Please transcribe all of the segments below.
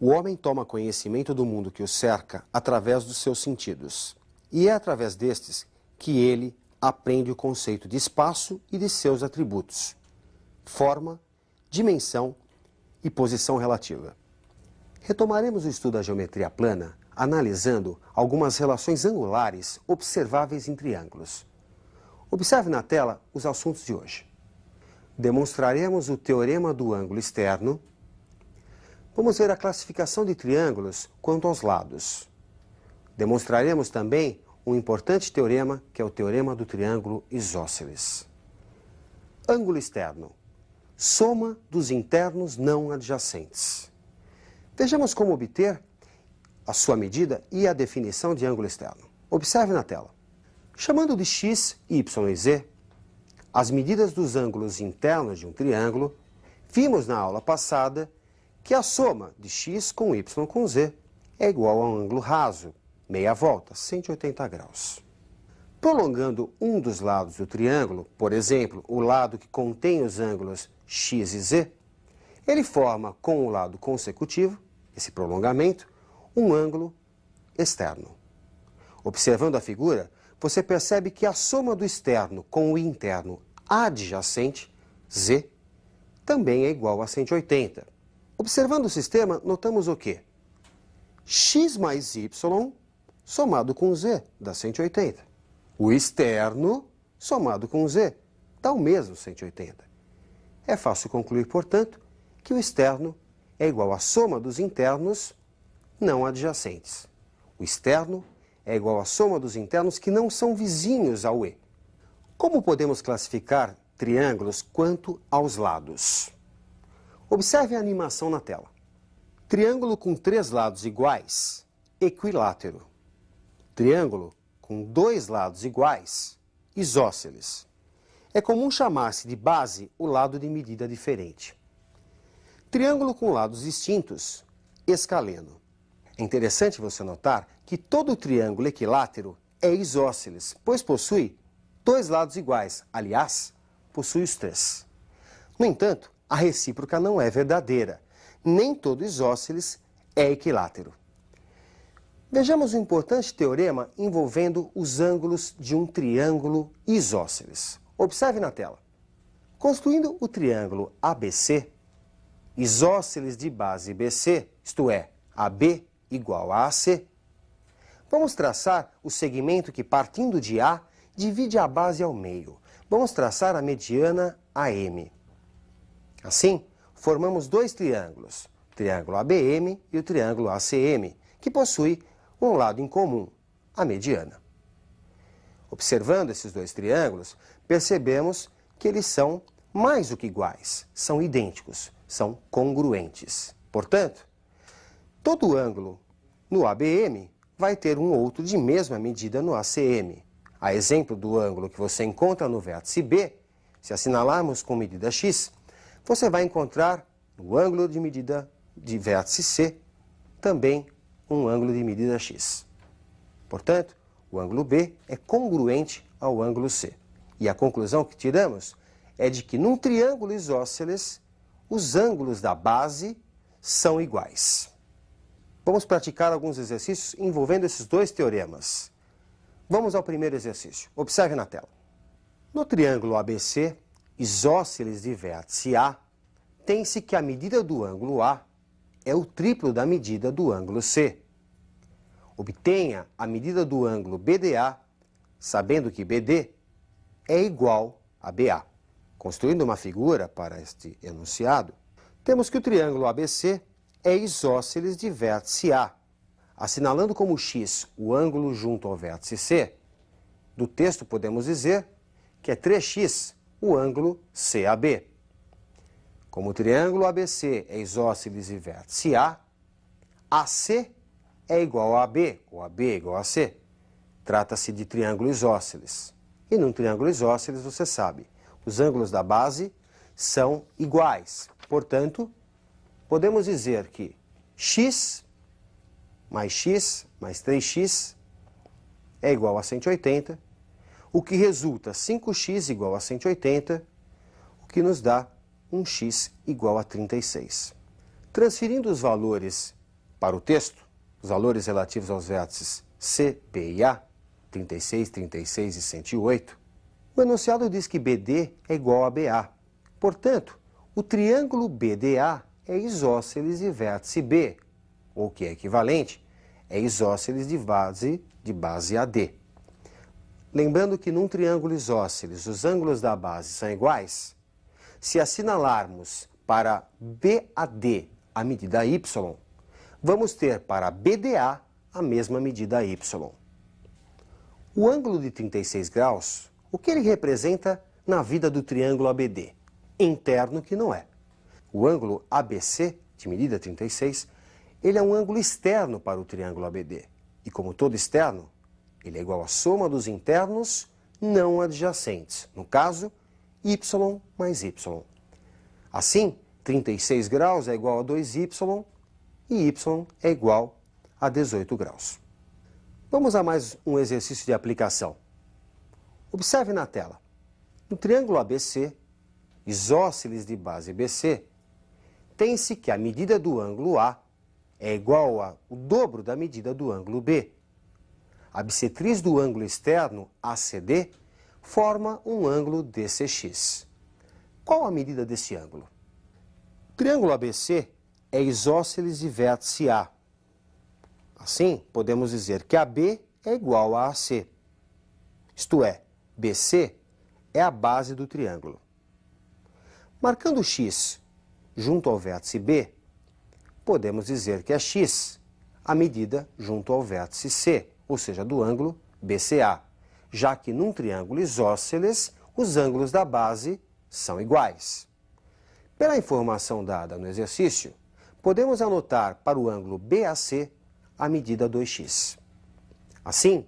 O homem toma conhecimento do mundo que o cerca através dos seus sentidos. E é através destes que ele aprende o conceito de espaço e de seus atributos: forma, dimensão e posição relativa. Retomaremos o estudo da geometria plana analisando algumas relações angulares observáveis em triângulos. Observe na tela os assuntos de hoje. Demonstraremos o teorema do ângulo externo. Vamos ver a classificação de triângulos quanto aos lados. Demonstraremos também um importante teorema, que é o teorema do triângulo isósceles. Ângulo externo: soma dos internos não adjacentes. Vejamos como obter a sua medida e a definição de ângulo externo. Observe na tela. Chamando de x, y e z, as medidas dos ângulos internos de um triângulo, vimos na aula passada que a soma de x com y com z é igual a um ângulo raso, meia volta, 180 graus. Prolongando um dos lados do triângulo, por exemplo, o lado que contém os ângulos x e z, ele forma com o lado consecutivo, esse prolongamento, um ângulo externo. Observando a figura, você percebe que a soma do externo com o interno adjacente, z, também é igual a 180. Observando o sistema, notamos o quê? X mais y somado com z dá 180. O externo somado com z dá o mesmo 180. É fácil concluir, portanto, que o externo é igual à soma dos internos não adjacentes. O externo é igual à soma dos internos que não são vizinhos ao E. Como podemos classificar triângulos quanto aos lados? Observe a animação na tela. Triângulo com 3 lados iguais, equilátero. Triângulo com 2 lados iguais, isósceles. É comum chamar-se de base o lado de medida diferente. Triângulo com lados distintos, escaleno. É interessante você notar que todo triângulo equilátero é isósceles, pois possui 2 lados iguais. Aliás, possui os 3. No entanto, a recíproca não é verdadeira. Nem todo isósceles é equilátero. Vejamos um importante teorema envolvendo os ângulos de um triângulo isósceles. Observe na tela. Construindo o triângulo ABC, isósceles de base BC, isto é, AB igual a AC, vamos traçar o segmento que, partindo de A, divide a base ao meio. Vamos traçar a mediana AM. Assim, formamos 2 triângulos, o triângulo ABM e o triângulo ACM, que possuem um lado em comum, a mediana. Observando esses 2 triângulos, percebemos que eles são mais do que iguais, são idênticos, são congruentes. Portanto, todo ângulo no ABM vai ter um outro de mesma medida no ACM. A exemplo do ângulo que você encontra no vértice B, se assinalarmos com medida x, você vai encontrar no ângulo de medida de vértice C também um ângulo de medida x. Portanto, o ângulo B é congruente ao ângulo C. E a conclusão que tiramos é de que num triângulo isósceles, os ângulos da base são iguais. Vamos praticar alguns exercícios envolvendo esses 2 teoremas. Vamos ao primeiro exercício. Observe na tela. No triângulo ABC, isósceles de vértice A, tem-se que a medida do ângulo A é o triplo da medida do ângulo C. Obtenha a medida do ângulo BDA, sabendo que BD é igual a BA. Construindo uma figura para este enunciado, temos que o triângulo ABC é isósceles de vértice A. Assinalando como x o ângulo junto ao vértice C, do texto podemos dizer que é 3x o ângulo CAB. Como o triângulo ABC é isósceles de vértice A, AC é igual a AB, ou AB é igual a C. Trata-se de triângulo isósceles. E num triângulo isósceles, você sabe, os ângulos da base são iguais. Portanto, podemos dizer que x mais 3x é igual a 180, o que resulta 5x igual a 180, o que nos dá um x igual a 36. Transferindo os valores Para o texto, os valores relativos aos vértices C, B e A, 36, 36 e 108, o enunciado diz que BD é igual a BA. Portanto, o triângulo BDA é isósceles de vértice B, ou que é equivalente, é isósceles de base AD. Lembrando que num triângulo isósceles os ângulos da base são iguais, se assinalarmos para BAD a medida y, vamos ter para BDA a mesma medida y. O ângulo de 36 graus, o que ele representa na vida do triângulo ABD? Interno que não é. O ângulo ABC, de medida 36, ele é um ângulo externo para o triângulo ABD. E como todo externo, ele é igual à soma dos internos não adjacentes. No caso, y mais y. Assim, 36 graus é igual a 2y e y é igual a 18 graus. Vamos a mais um exercício de aplicação. Observe na tela. No triângulo ABC, isósceles de base BC, tem-se que a medida do ângulo A é igual ao dobro da medida do ângulo B. A bissetriz do ângulo externo ACD forma um ângulo DCX. Qual a medida desse ângulo? O triângulo ABC é isósceles de vértice A. Assim, podemos dizer que AB é igual a AC. Isto é, BC é a base do triângulo. Marcando X junto ao vértice B, podemos dizer que é X a medida junto ao vértice C, ou seja, do ângulo BCA, já que num triângulo isósceles os ângulos da base são iguais. Pela informação dada no exercício, podemos anotar para o ângulo BAC a medida 2x. Assim,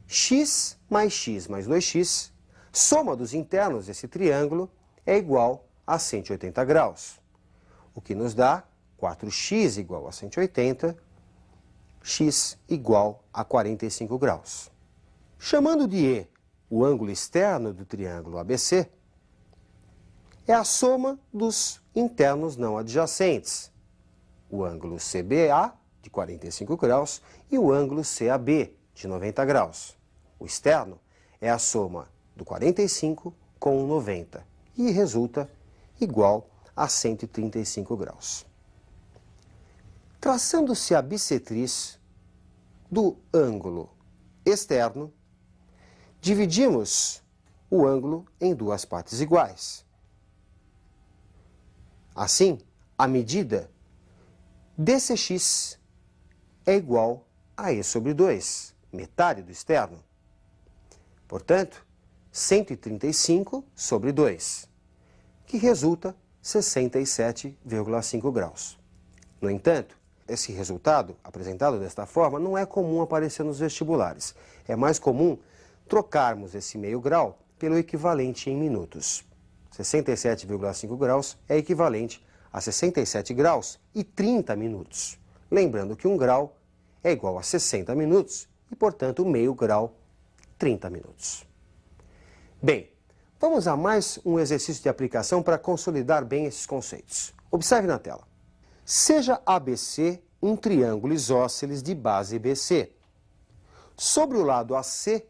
x mais 2x, soma dos internos desse triângulo, é igual a 180 graus, o que nos dá 4x igual a 180, x igual a 45 graus. Chamando de E o ângulo externo do triângulo ABC, é a soma dos internos não adjacentes, o ângulo CBA, de 45 graus, e o ângulo CAB, de 90 graus. O externo é a soma do 45 com o 90 e resulta igual a 135 graus. Traçando-se a bissetriz do ângulo externo, dividimos o ângulo em duas partes iguais. Assim, a medida DCX é igual a E sobre 2, metade do externo. Portanto, 135 sobre 2, que resulta 67,5 graus. No entanto, esse resultado, apresentado desta forma, não é comum aparecer nos vestibulares. É mais comum trocarmos esse meio grau pelo equivalente em minutos. 67,5 graus é equivalente a 67 graus e 30 minutos. Lembrando que 1 grau é igual a 60 minutos e, portanto, meio grau, 30 minutos. Bem, vamos a mais um exercício de aplicação para consolidar bem esses conceitos. Observe na tela. Seja ABC um triângulo isósceles de base BC. Sobre o lado AC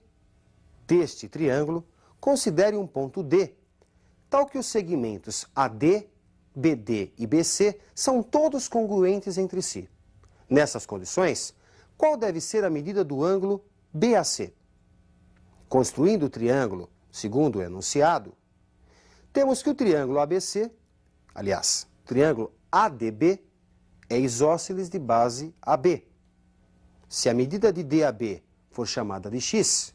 deste triângulo, considere um ponto D, tal que os segmentos AD, BD e BC são todos congruentes entre si. Nessas condições, qual deve ser a medida do ângulo BAC? Construindo o triângulo segundo o enunciado, temos que o triângulo ABC, aliás, o triângulo ADB, é isósceles de base AB. Se a medida de DAB for chamada de x,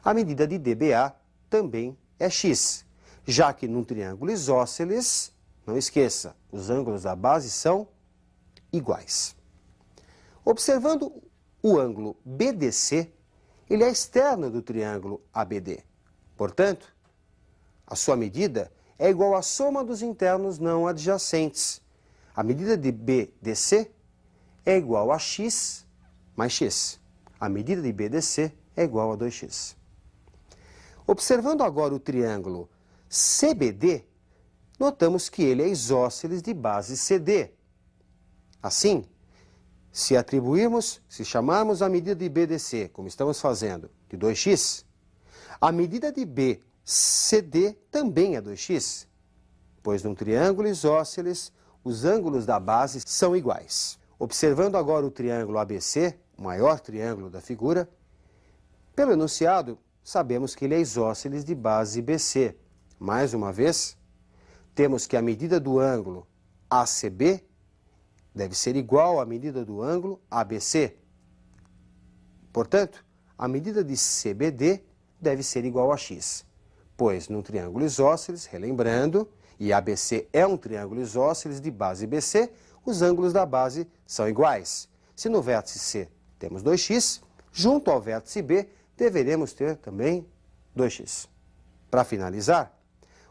a medida de DBA também é x, já que num triângulo isósceles, não esqueça, os ângulos da base são iguais. Observando o ângulo BDC, ele é externo do triângulo ABD. Portanto, a sua medida é igual à soma dos internos não adjacentes. A medida de BDC é igual a x mais x. A medida de BDC é igual a 2x. Observando agora o triângulo CBD, notamos que ele é isósceles de base CD. Assim, Se chamarmos a medida de BDC, como estamos fazendo, de 2x, a medida de BCD também é 2x, pois num triângulo isósceles, os ângulos da base são iguais. Observando agora o triângulo ABC, o maior triângulo da figura, pelo enunciado, sabemos que ele é isósceles de base BC. Mais uma vez, temos que a medida do ângulo ACB deve ser igual à medida do ângulo ABC. Portanto, a medida de CBD deve ser igual a x, pois num triângulo isósceles, relembrando, e ABC é um triângulo isósceles de base BC, os ângulos da base são iguais. Se no vértice C temos 2x, junto ao vértice B deveremos ter também 2x. Para finalizar,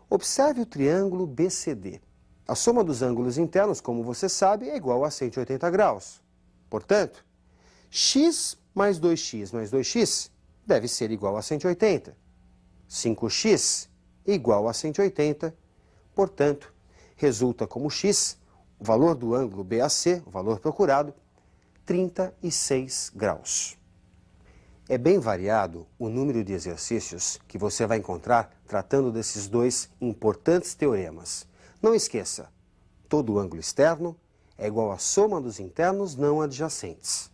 observe o triângulo BCD. A soma dos ângulos internos, como você sabe, é igual a 180 graus. Portanto, x mais 2x mais 2x deve ser igual a 180. 5x igual a 180. Portanto, resulta como x, o valor do ângulo BAC, o valor procurado, 36 graus. É bem variado o número de exercícios que você vai encontrar tratando desses dois importantes teoremas. Não esqueça, todo ângulo externo é igual à soma dos internos não adjacentes.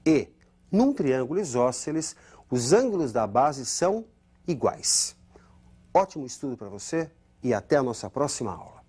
E, num triângulo isósceles, os ângulos da base são iguais. Ótimo estudo para você e até a nossa próxima aula.